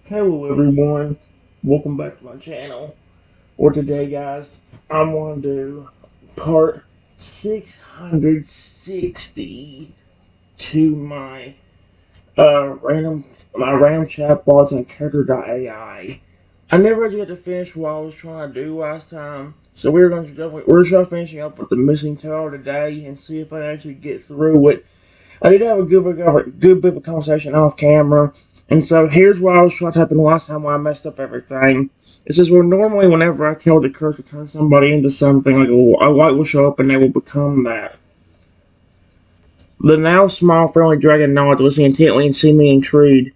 Hello everyone, welcome back to my channel. Or today guys, I'm going to do part 660 to my random chatbots and Character.ai. I never actually got to finish what I was trying to do last time, so we're trying finishing up with the missing tail today and see if I actually get through it. I did have a good bit of a conversation off camera, and so here's what I was trying to happen last time when I messed up everything. It says, well, normally whenever I tell the curse to turn somebody into something, like a light will show up and they will become that. The now small, friendly dragon nods, listening intently and seemingly intrigued.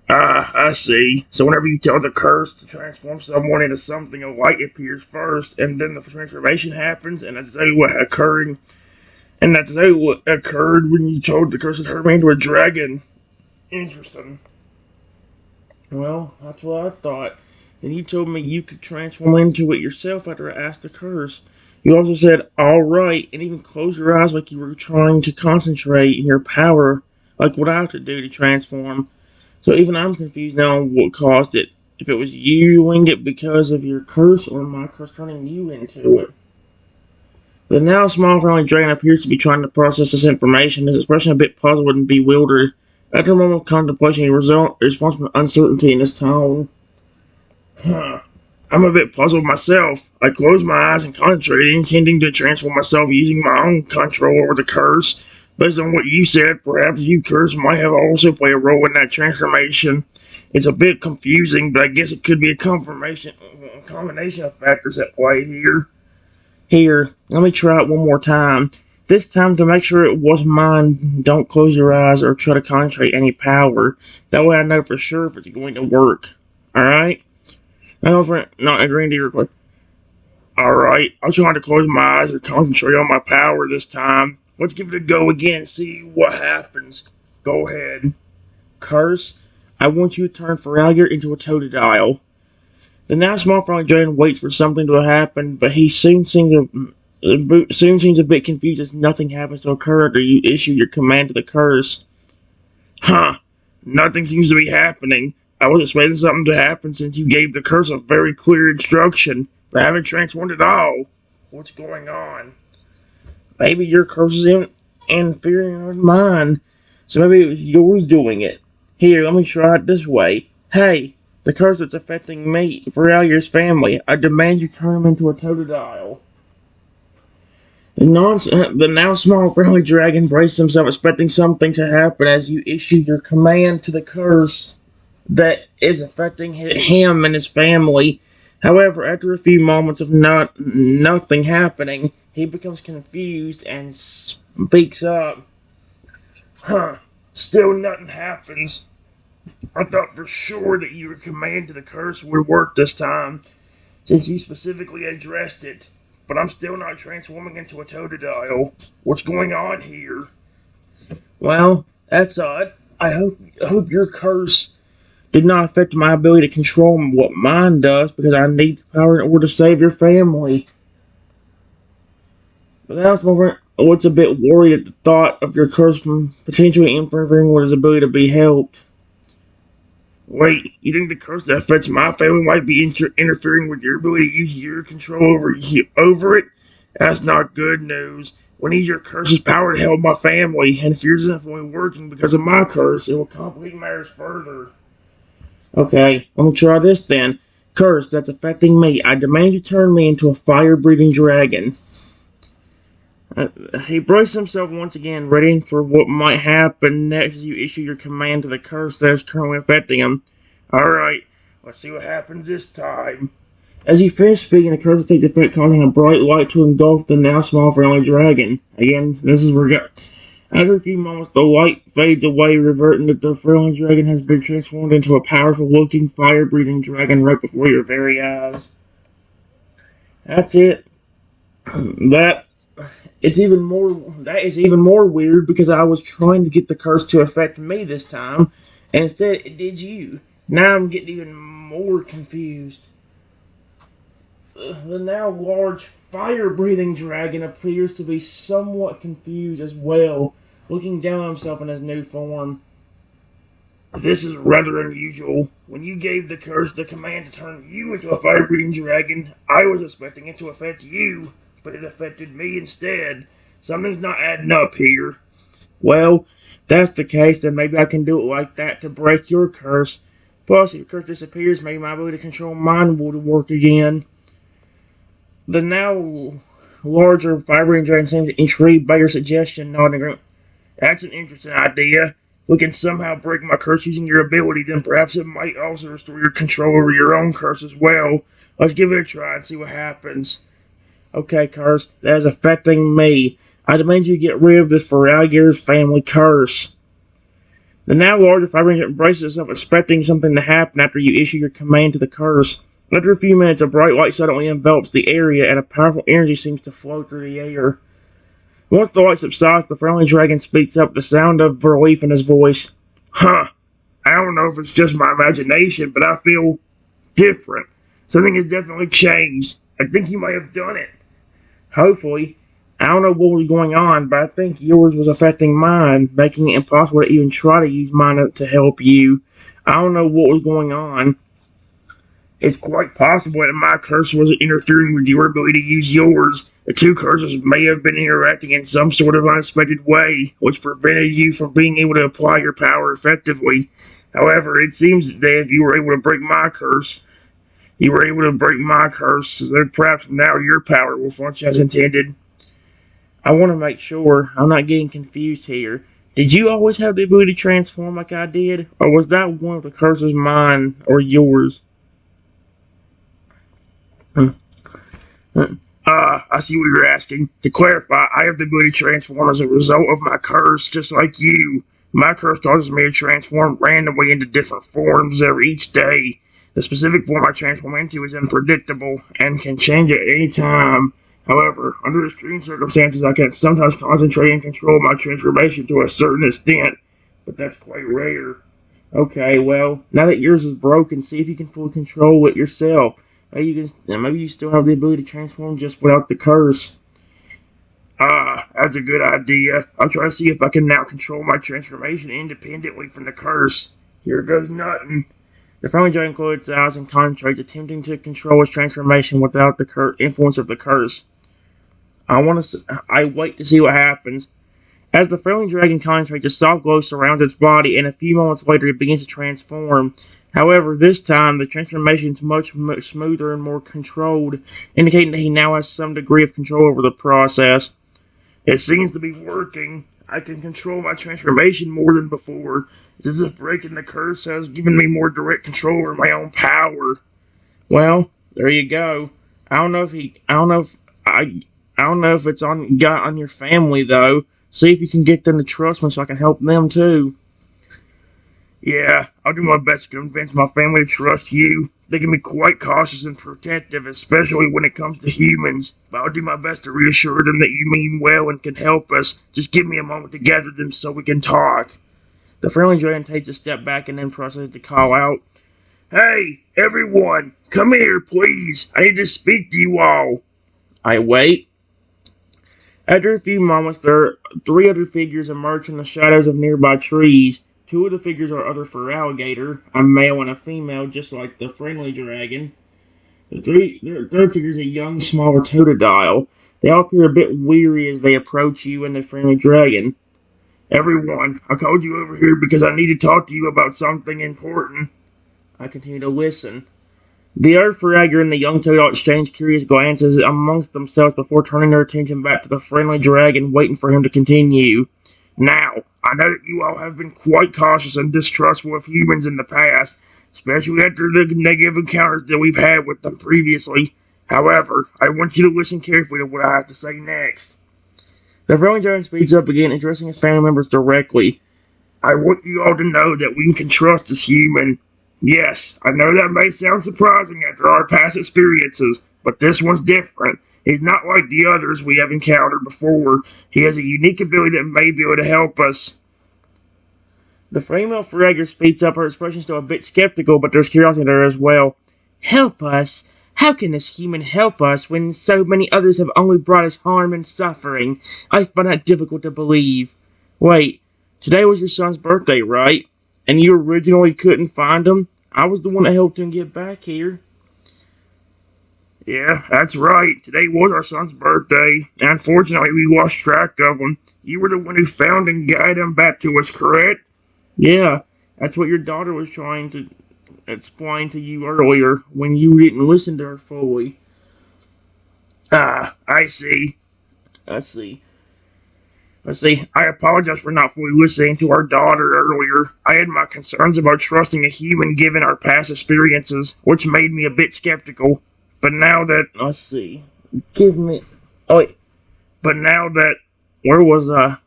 Ah, I see. So whenever you tell the curse to transform someone into something, a light appears first, and then the transformation happens, and that's exactly what occurring. And that's exactly what occurred when you told the curse to turn me into a dragon. Interesting. Well, that's what I thought. Then you told me you could transform into it yourself after I asked the curse. You also said, alright, and even closed your eyes like you were trying to concentrate in your power, like what I have to do to transform. So even I'm confused now on what caused it. If it was you doing it because of your curse, or my curse turning you into it. The now small friendly dragon appears to be trying to process this information, his expression a bit puzzled and bewildered. After a moment of contemplation, he responds with uncertainty in his tone. Huh. I'm a bit puzzled myself. I closed my eyes and concentrated, intending to transform myself using my own control over the curse. Based on what you said, perhaps you curse might have also played a role in that transformation. It's a bit confusing, but I guess it could be a combination of factors at play here. Here, let me try it one more time. This time, to make sure it was mine, don't close your eyes or try to concentrate any power. That way I know for sure if it's going to work. Alright? Not agreeing to your request. Alright, I'll try to close my eyes or concentrate on my power this time. Let's give it a go again and see what happens. Go ahead. Curse, I want you to turn Feralier into a Totodile. The now small friendly dragon waits for something to happen, but he soon seems a bit confused as nothing happens to occur after you issue your command to the curse. Huh. Nothing seems to be happening. I was expecting something to happen since you gave the curse a very clear instruction, but I haven't transformed at all. What's going on? Maybe your curse is inferior to mine, so maybe it was yours doing it. Here, let me try it this way. Hey, the curse that's affecting me, Feralier's family, I demand you turn him into a Totodile. The now small friendly dragon braced himself, expecting something to happen as you issue your command to the curse that is affecting him and his family. However, after a few moments of nothing happening, he becomes confused and speaks up. Huh, still nothing happens. I thought for sure that your command to the curse would work this time, since you specifically addressed it. But I'm still not transforming into a Totodile. What's going on here? Well, that's odd. I hope your curse did not affect my ability to control what mine does, because I need the power in order to save your family. But that's what's a bit worried at the thought of your curse from potentially interfering with his ability to be helped. Wait, you think the curse that affects my family might be interfering with your ability to use your control over it? That's not good news. We need your curse's power to help my family, and if yours isn't fully working because of my curse, it will complicate matters further. Okay, let me try this then. Curse that's affecting me. I demand you turn me into a fire-breathing dragon. He braced himself once again, ready for what might happen next as you issue your command to the curse that is currently affecting him. Alright, let's see what happens this time. As he finished speaking, the curse takes effect, causing a bright light to engulf the now small friendly dragon. Again, this is where after a few moments, the light fades away, reverting that the friendly dragon has been transformed into a powerful-looking, fire-breathing dragon right before your very eyes. That's it. That is even more weird because I was trying to get the curse to affect me this time, and instead it did you. Now I'm getting even more confused. The now large fire-breathing dragon appears to be somewhat confused as well, looking down on himself in his new form. This is rather unusual. When you gave the curse the command to turn you into a fire-breathing dragon, I was expecting it to affect you, but it affected me instead. Something's not adding up here. Well, if that's the case, then maybe I can do it like that to break your curse. Plus, if your curse disappears, maybe my ability to control mine will work again. The now larger fire-breathing dragon seems intrigued by your suggestion, nodding. That's an interesting idea. If we can somehow break my curse using your ability, then perhaps it might also restore your control over your own curse as well. Let's give it a try and see what happens. Okay, curse, that is affecting me. I demand you get rid of this Feraligator's family curse. The now larger fire ranger embraces itself, expecting something to happen after you issue your command to the curse. After a few minutes, a bright light suddenly envelops the area, and a powerful energy seems to flow through the air. Once the light subsides, the friendly dragon speaks up, the sound of relief in his voice. Huh. I don't know if it's just my imagination, but I feel different. Something has definitely changed. I think you might have done it. Hopefully. I don't know what was going on, but I think yours was affecting mine, making it impossible to even try to use mine to help you. I don't know what was going on. It's quite possible that my curse was interfering with your ability to use yours. The two curses may have been interacting in some sort of unexpected way, which prevented you from being able to apply your power effectively. However, it seems that if you were able to break my curse, so that perhaps now your power will function as intended. I want to make sure I'm not getting confused here. Did you always have the ability to transform like I did? Or was that one of the curses mine or yours? I see what you're asking. To clarify, I have the ability to transform as a result of my curse, just like you. My curse causes me to transform randomly into different forms each day. The specific form I transform into is unpredictable and can change at any time. However, under extreme circumstances, I can sometimes concentrate and control my transformation to a certain extent, but that's quite rare. Okay, well, now that yours is broken, see if you can fully control it yourself. Maybe you still have the ability to transform just without the curse. That's a good idea. I'll try to see if I can now control my transformation independently from the curse. Here goes nothing. The friendly dragon closes its eyes and concentrates, attempting to control its transformation without the influence of the curse. I wait to see what happens. As the friendly dragon concentrates, a soft glow surrounds its body, and a few moments later it begins to transform. However, this time, the transformation is much smoother and more controlled, indicating that he now has some degree of control over the process. It seems to be working. I can control my transformation more than before. It's as if breaking the curse has given me more direct control over my own power. Well, there you go. I don't know if it's got on your family though. See if you can get them to trust me so I can help them too. Yeah, I'll do my best to convince my family to trust you. They can be quite cautious and protective, especially when it comes to humans. But I'll do my best to reassure them that you mean well and can help us. Just give me a moment to gather them so we can talk. The friendly dragon takes a step back and then proceeds to call out, Hey, everyone, come here, please. I need to speak to you all. I wait. After a few moments, there are three other figures emerge from the shadows of nearby trees. Two of the figures are other Feraligator, a male and a female, just like the friendly dragon. The third figure is a young, smaller Totodile. They all appear a bit weary as they approach you and the friendly dragon. Everyone, I called you over here because I need to talk to you about something important. I continue to listen. The other Feraligator and the young Totodile exchange curious glances amongst themselves before turning their attention back to the friendly dragon, waiting for him to continue. Now, I know that you all have been quite cautious and distrustful of humans in the past, especially after the negative encounters that we've had with them previously. However, I want you to listen carefully to what I have to say next. The friendly dragon speaks up again, addressing his family members directly. I want you all to know that we can trust this human. Yes, I know that may sound surprising after our past experiences, but this one's different. He's not like the others we have encountered before. He has a unique ability that may be able to help us. The female Feraligator speaks up, her expression still a bit skeptical, but there's curiosity there as well. Help us? How can this human help us when so many others have only brought us harm and suffering? I find that difficult to believe. Wait, today was your son's birthday, right? And you originally couldn't find him? I was the one that helped him get back here. Yeah, that's right. Today was our son's birthday, and unfortunately we lost track of him. You were the one who found and guided him back to us, correct? Yeah, that's what your daughter was trying to explain to you earlier when you didn't listen to her fully. Ah, I see. I see. I apologize for not fully listening to our daughter earlier. I had my concerns about trusting a human given our past experiences, which made me a bit skeptical. But now that... Let's see. Give me... Oh, wait. But now that... Where was I?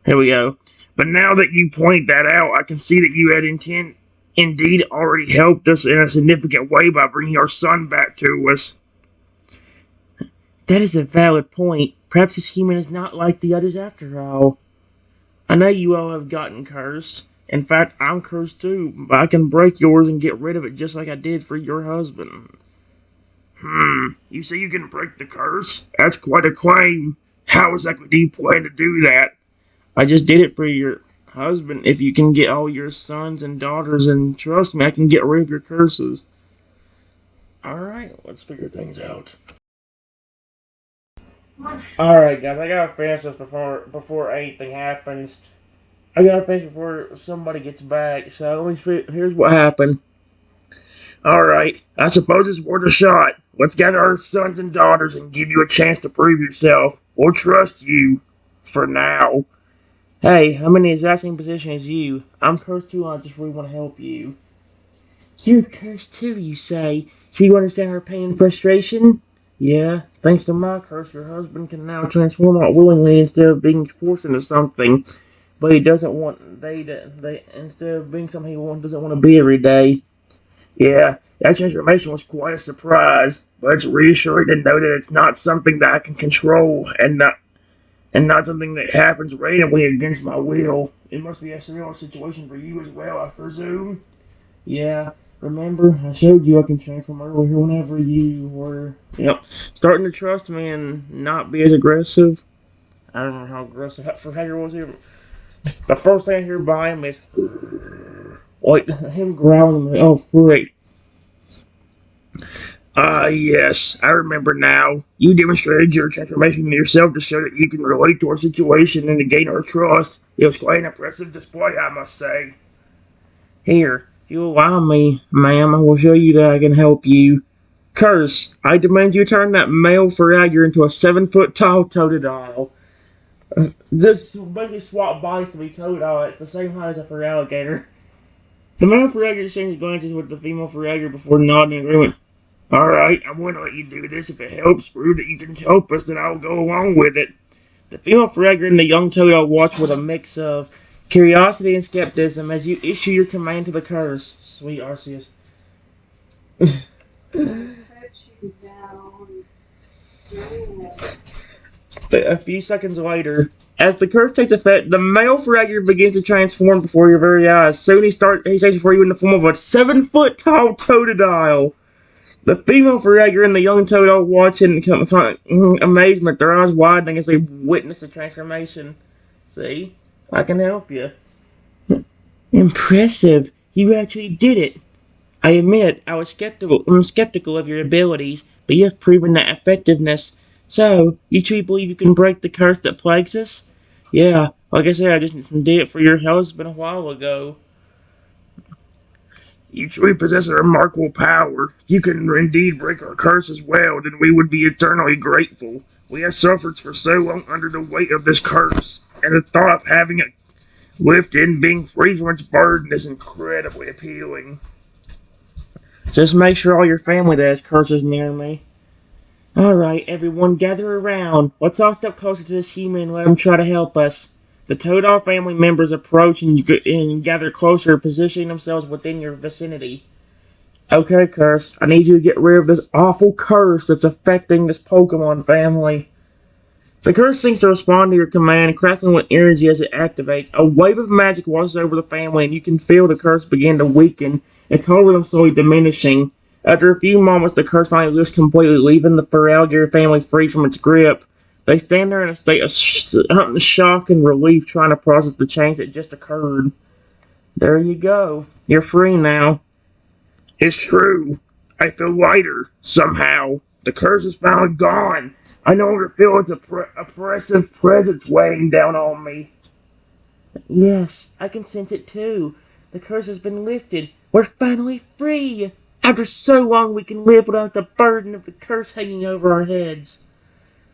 Here we go. But now that you point that out, I can see that you had indeed already helped us in a significant way by bringing our son back to us. That is a valid point. Perhaps this human is not like the others after all. I know you all have gotten cursed. In fact, I'm cursed too, but I can break yours and get rid of it just like I did for your husband. You say you can break the curse? That's quite a claim. How exactly do you plan to do that? I just did it for your husband. If you can get all your sons and daughters, and trust me, I can get rid of your curses. Alright, let's figure things out. Alright guys, I gotta finish this before anything happens. I gotta finish before somebody gets back, so here's what happened. Alright, I suppose it's worth a shot. Let's gather our sons and daughters and give you a chance to prove yourself. We'll trust you. For now. Hey, I'm in the exact same position as you. I'm cursed too, and I just really want to help you. You're cursed too, you say? So you understand her pain and frustration? Yeah, thanks to my curse, your husband can now transform out willingly instead of being forced into something. But he doesn't want instead of being something he doesn't want to be every day. Yeah, that transformation was quite a surprise, but it's reassuring to know that it's not something that I can control and not something that happens randomly against my will. It must be a similar situation for you as well, I presume. Yeah, remember, I showed you I can transform earlier whenever you were, starting to trust me and not be as aggressive. I don't know how aggressive Hager was here. The first thing I hear by him is, like, him growling, oh, freak. Yes, I remember now. You demonstrated your transformation yourself to show that you can relate to our situation and to gain our trust. It was quite an impressive display, I must say. Here, if you allow me, ma'am, I will show you that I can help you. Curse, I demand you turn that male Faragger into a 7-foot tall Totodile. This basically swap bodies to be Totodile. It's the same height as a Faralligator. The male Faragger exchanges glances with the female Faragger before nodding in agreement. Alright, I'm going to let you do this. If it helps prove that you can help us, then I'll go along with it. The female Fragger and the young Totodile watch with a mix of curiosity and skepticism as you issue your command to the curse. Sweet Arceus. A few seconds later, as the curse takes effect, the male Fragger begins to transform before your very eyes. Soon he stands before you in the form of a 7-foot tall Totodile. The female Fragger and the young Totodile watch in amazement, their eyes widening as they witness the transformation. See? I can help you. Impressive. You actually did it. I admit, I'm skeptical of your abilities, but you have proven that effectiveness. So, you truly believe you can break the curse that plagues us? Yeah, like I said, I just did it for your husband a while ago. You truly possess a remarkable power. If you can indeed break our curse as well, then we would be eternally grateful. We have suffered for so long under the weight of this curse, and the thought of having it lifted and being free from its burden is incredibly appealing. Just make sure all your family that has curses near me. Alright, everyone, gather around. Let's all step closer to this human and let him try to help us. The Totodile family members approach and gather closer, positioning themselves within your vicinity. Okay, Curse, I need you to get rid of this awful curse that's affecting this Pokemon family. The curse seems to respond to your command, crackling with energy as it activates. A wave of magic washes over the family, and you can feel the curse begin to weaken, its hold of them slowly diminishing. After a few moments, the curse finally lifts completely, leaving the Faralligator family free from its grip. They stand there in a state of shock and relief, trying to process the change that just occurred. There you go. You're free now. It's true. I feel lighter, somehow. The curse is finally gone. I no longer feel its oppressive presence weighing down on me. Yes, I can sense it too. The curse has been lifted. We're finally free. After so long, we can live without the burden of the curse hanging over our heads.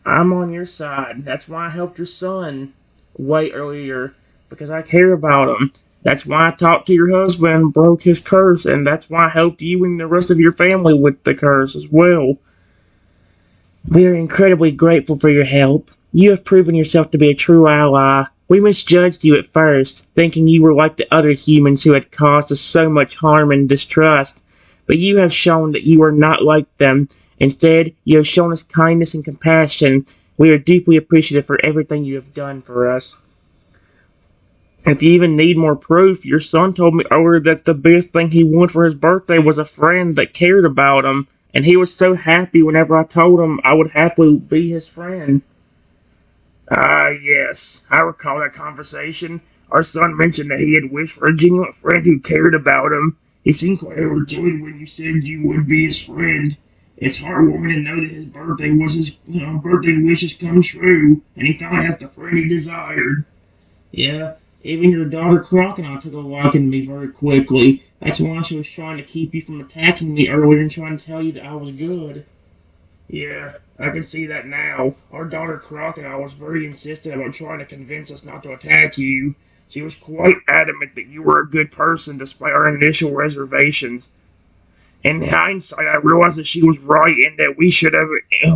I'm on your side. That's why I helped your son way earlier, because I care about him. That's why I talked to your husband and broke his curse, and that's why I helped you and the rest of your family with the curse as well. We are incredibly grateful for your help. You have proven yourself to be a true ally. We misjudged you at first, thinking you were like the other humans who had caused us so much harm and distrust. But you have shown that you are not like them. Instead, you have shown us kindness and compassion. We are deeply appreciative for everything you have done for us. If you even need more proof, your son told me earlier that the biggest thing he wanted for his birthday was a friend that cared about him. And he was so happy whenever I told him I would happily be his friend. Yes, I recall that conversation. Our son mentioned that he had wished for a genuine friend who cared about him. He seemed quite overjoyed when you said you would be his friend. It's heartwarming to know that his birthday was his birthday wishes come true, and he finally has the friend he desired. Yeah, even your daughter Crocodile took a liking to me very quickly. That's why she was trying to keep you from attacking me earlier and trying to tell you that I was good. Yeah, I can see that now. Our daughter Crocodile was very insistent about trying to convince us not to attack you. She was quite adamant that you were a good person despite our initial reservations. In hindsight, I realized that she was right and that we should have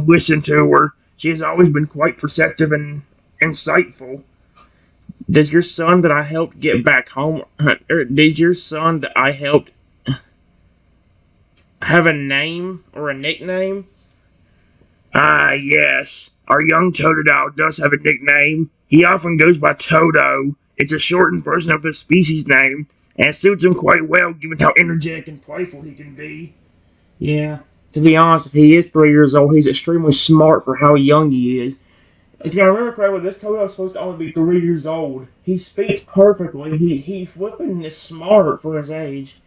listened to her. She has always been quite perceptive and insightful. Does your son that I helped get back home, or did your son that I helped have a name or a nickname? Yes. Our young Totodile does have a nickname. He often goes by Toto. It's a shortened version of his species name, and it suits him quite well given how energetic and playful he can be. Yeah. To be honest, if he is 3 years old, he's extremely smart for how young he is. If I remember correctly, this Toto is supposed to only be 3 years old. He speaks perfectly. He flipping is smart for his age.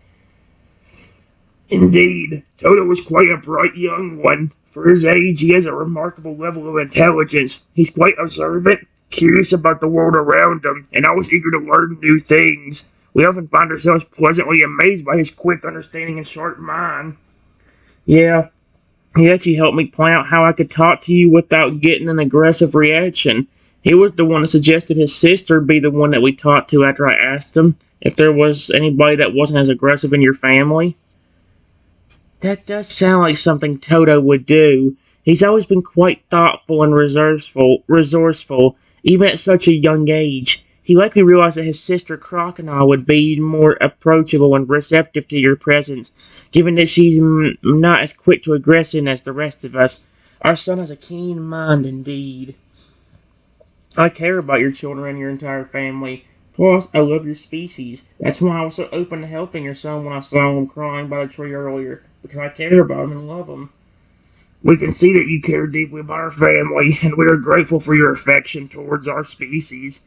Indeed, Toto was quite a bright young one. For his age, he has a remarkable level of intelligence. He's quite observant, curious about the world around him, and always eager to learn new things. We often find ourselves pleasantly amazed by his quick understanding and sharp mind. Yeah, he actually helped me plan out how I could talk to you without getting an aggressive reaction. He was the one that suggested his sister be the one that we talked to after I asked him if there was anybody that wasn't as aggressive in your family. That does sound like something Toto would do. He's always been quite thoughtful and resourceful, even at such a young age. He likely realized that his sister Crocodile would be more approachable and receptive to your presence, given that she's not as quick to aggression as the rest of us. Our son has a keen mind indeed. I care about your children and your entire family. Plus, I love your species. That's why I was so open to helping your son when I saw him crying by the tree earlier, because I care about him and love him. We can see that you care deeply about our family, and we are grateful for your affection towards our species.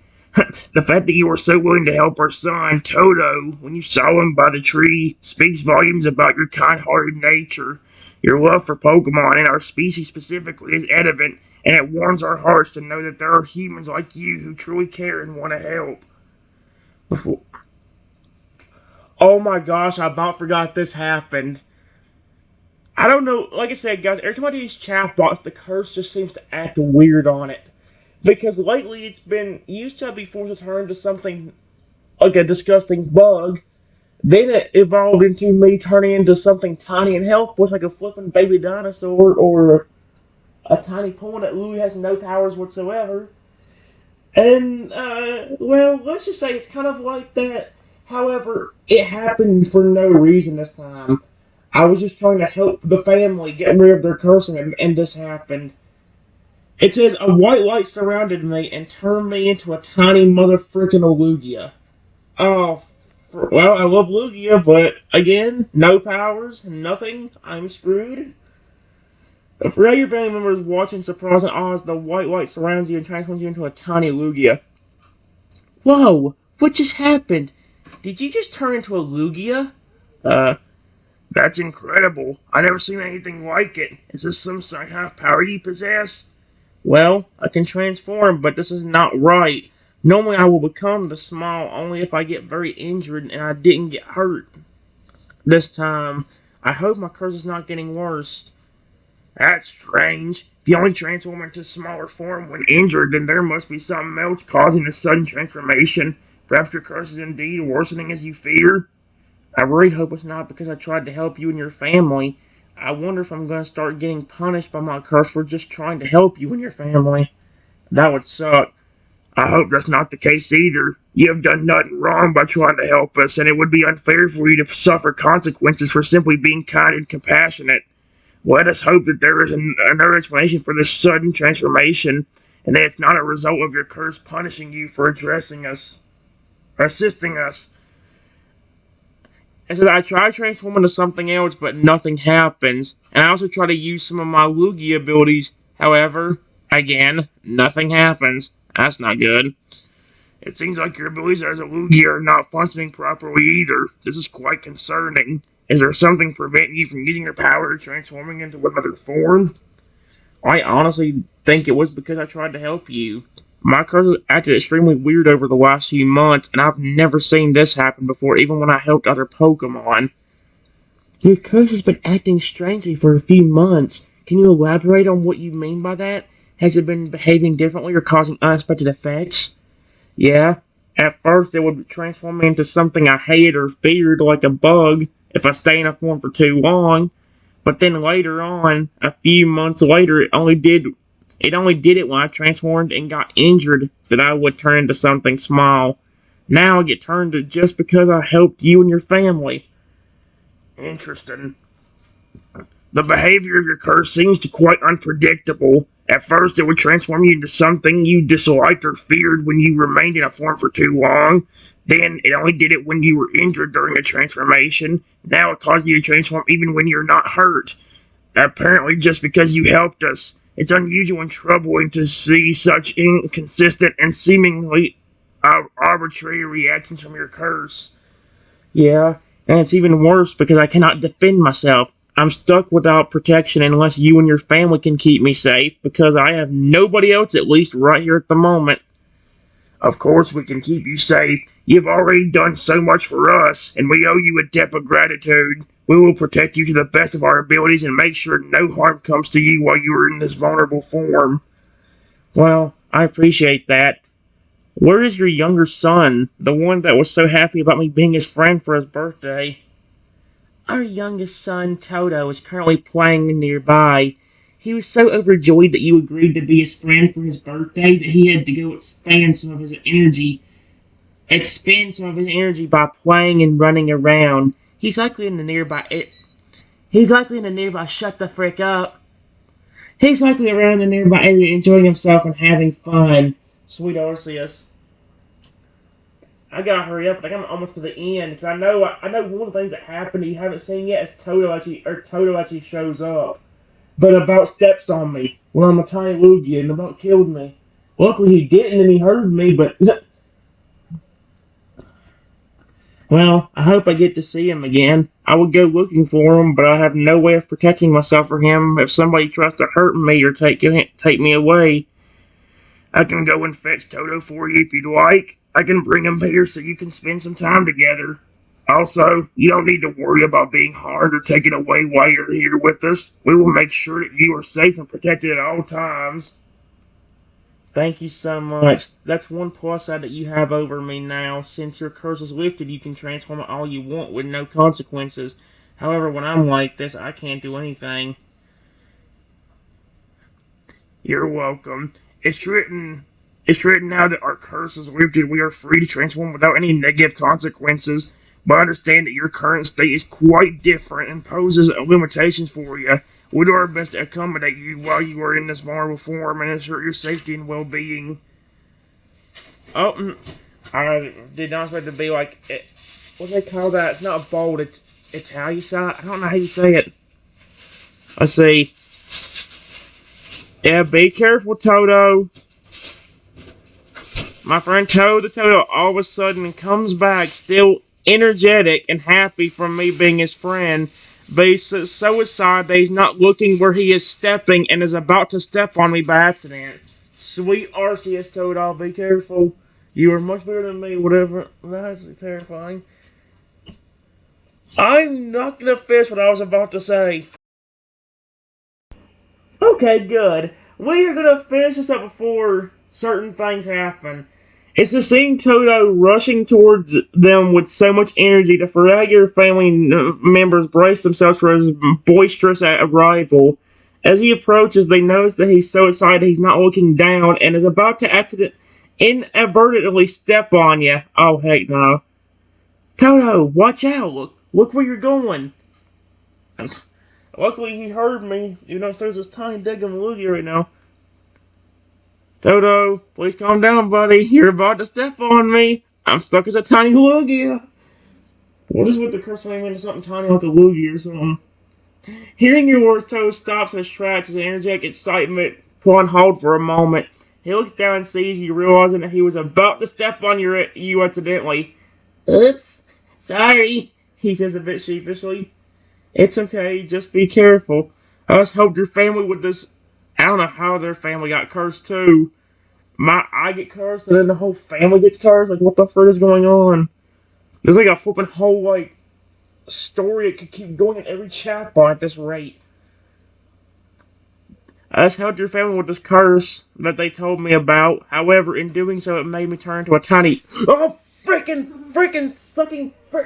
The fact that you were so willing to help our son, Toto, when you saw him by the tree, speaks volumes about your kind-hearted nature. Your love for Pokemon and our species specifically is evident, and it warms our hearts to know that there are humans like you who truly care and want to help. Before... Oh my gosh, I about forgot this happened. I don't know, like I said, guys, every time I do these chatbots, the curse just seems to act weird on it. Because lately it's been used to be forced to turn to something like a disgusting bug. Then it evolved into me turning into something tiny and helpless, like a flipping baby dinosaur or a tiny pony that literally has no powers whatsoever. And, well, let's just say it's kind of like that. However, it happened for no reason this time. I was just trying to help the family get rid of their cursing, and this happened. It says, a white light surrounded me and turned me into a tiny motherfucking Lugia. Oh, well, I love Lugia, but again, no powers, nothing, I'm screwed. For all your family members watching Surprise and Oz, the white light surrounds you and transforms you into a tiny Lugia. Whoa, what just happened? Did you just turn into a Lugia? Uh, that's incredible. I never seen anything like it. Is this some kind of power you possess? Well, I can transform, but this is not right. Normally I will become the small only if I get very injured and I didn't get hurt this time. I hope my curse is not getting worse. That's strange. If you only transform into smaller form when injured, then there must be something else causing the sudden transformation. Perhaps your curse is indeed worsening as you fear. I really hope it's not because I tried to help you and your family. I wonder if I'm going to start getting punished by my curse for just trying to help you and your family. That would suck. I hope that's not the case either. You have done nothing wrong by trying to help us, and it would be unfair for you to suffer consequences for simply being kind and compassionate. Let us hope that there is another explanation for this sudden transformation, and that it's not a result of your curse punishing you for assisting us. And so I try to transform into something else, but nothing happens. And I also try to use some of my Lugia abilities. However, again, nothing happens. That's not good. It seems like your abilities as a Lugia are not functioning properly either. This is quite concerning. Is there something preventing you from using your power or transforming into another form? I honestly think it was because I tried to help you. My curse acted extremely weird over the last few months, and I've never seen this happen before, even when I helped other Pokemon. Your curse has been acting strangely for a few months. Can you elaborate on what you mean by that? Has it been behaving differently or causing unexpected effects? Yeah. At first, it would transform me into something I hated or feared, like a bug, if I stay in a form for too long. But then later on, a few months later, it only did it when I transformed and got injured that I would turn into something small. Now I get turned to just because I helped you and your family. Interesting. The behavior of your curse seems to quite unpredictable. At first, it would transform you into something you disliked or feared when you remained in a form for too long. Then, it only did it when you were injured during a transformation. Now it causes you to transform even when you're not hurt. Apparently, just because you helped us. It's unusual and troubling to see such inconsistent and seemingly arbitrary reactions from your curse. Yeah, and it's even worse because I cannot defend myself. I'm stuck without protection unless you and your family can keep me safe, because I have nobody else, at least right here at the moment. Of course we can keep you safe. You've already done so much for us, and we owe you a debt of gratitude. We will protect you to the best of our abilities and make sure no harm comes to you while you are in this vulnerable form. Well, I appreciate that. Where is your younger son, the one that was so happy about me being his friend for his birthday? Our youngest son, Toto, is currently playing nearby. He was so overjoyed that you agreed to be his friend for his birthday that he had to go expend some of his energy by playing and running around. He's likely in the nearby. Shut the frick up. He's likely around the nearby area enjoying himself and having fun. Sweet Arceus. I gotta hurry up. I think I'm almost to the end because I know one of the things that happened that you haven't seen yet is Toto actually shows up, but about steps on me when I'm a tiny Lugia and about killed me. Luckily he didn't and he heard me, but well, I hope I get to see him again. I would go looking for him, but I have no way of protecting myself from him if somebody tries to hurt me or take me away. I can go and fetch Toto for you if you'd like. I can bring him here so you can spend some time together. Also, you don't need to worry about being harmed or taken away while you're here with us. We will make sure that you are safe and protected at all times. Thank you so much. That's one plus side that you have over me now. Since your curse is lifted, you can transform it all you want with no consequences. However, when I'm like this, I can't do anything. You're welcome. It's written now that our curse is lifted. We are free to transform without any negative consequences. But understand that your current state is quite different and poses limitations for you. We'll do our best to accommodate you while you are in this vulnerable form and ensure your safety and well-being. Oh, I did not expect it to be like it. What do they call that? It's not bold. It's Italicized. I don't know how you say it. Let's see. Yeah, be careful, Toto. My friend Toto all of a sudden comes back still energetic and happy from me being his friend, but he's so excited that he's not looking where he is stepping and is about to step on me by accident. Sweet RCS Totodile, be careful. You are much better than me, whatever. That's terrifying. I'm not gonna finish what I was about to say. Okay, good. We are gonna finish this up before certain things happen. It's just seeing Toto rushing towards them with so much energy that regular family members brace themselves for his boisterous arrival. As he approaches, they notice that he's so excited he's not looking down and is about to inadvertently step on you. Oh, heck no. Toto, watch out! Look where you're going! Luckily, he heard me, even though there's this tiny digging loogie right now. Toto, please calm down, buddy. You're about to step on me. I'm stuck as a tiny loogie. What is with the curse turning into something tiny like a loogie or something? Hearing your words, Toto stops in his tracks as energetic excitement put on hold for a moment. He looks down and sees you, realizing that he was about to step on you accidentally. Oops, sorry, he says a bit sheepishly. It's okay, just be careful. I just hope your family with this. I don't know how their family got cursed too. I get cursed and then the whole family gets cursed? Like, what the frick is going on? There's like a flipping whole, like, story that could keep going in every chatbot at this rate. I just helped your family with this curse that they told me about. However, in doing so, it made me turn into a tiny. Oh, freaking sucking frick.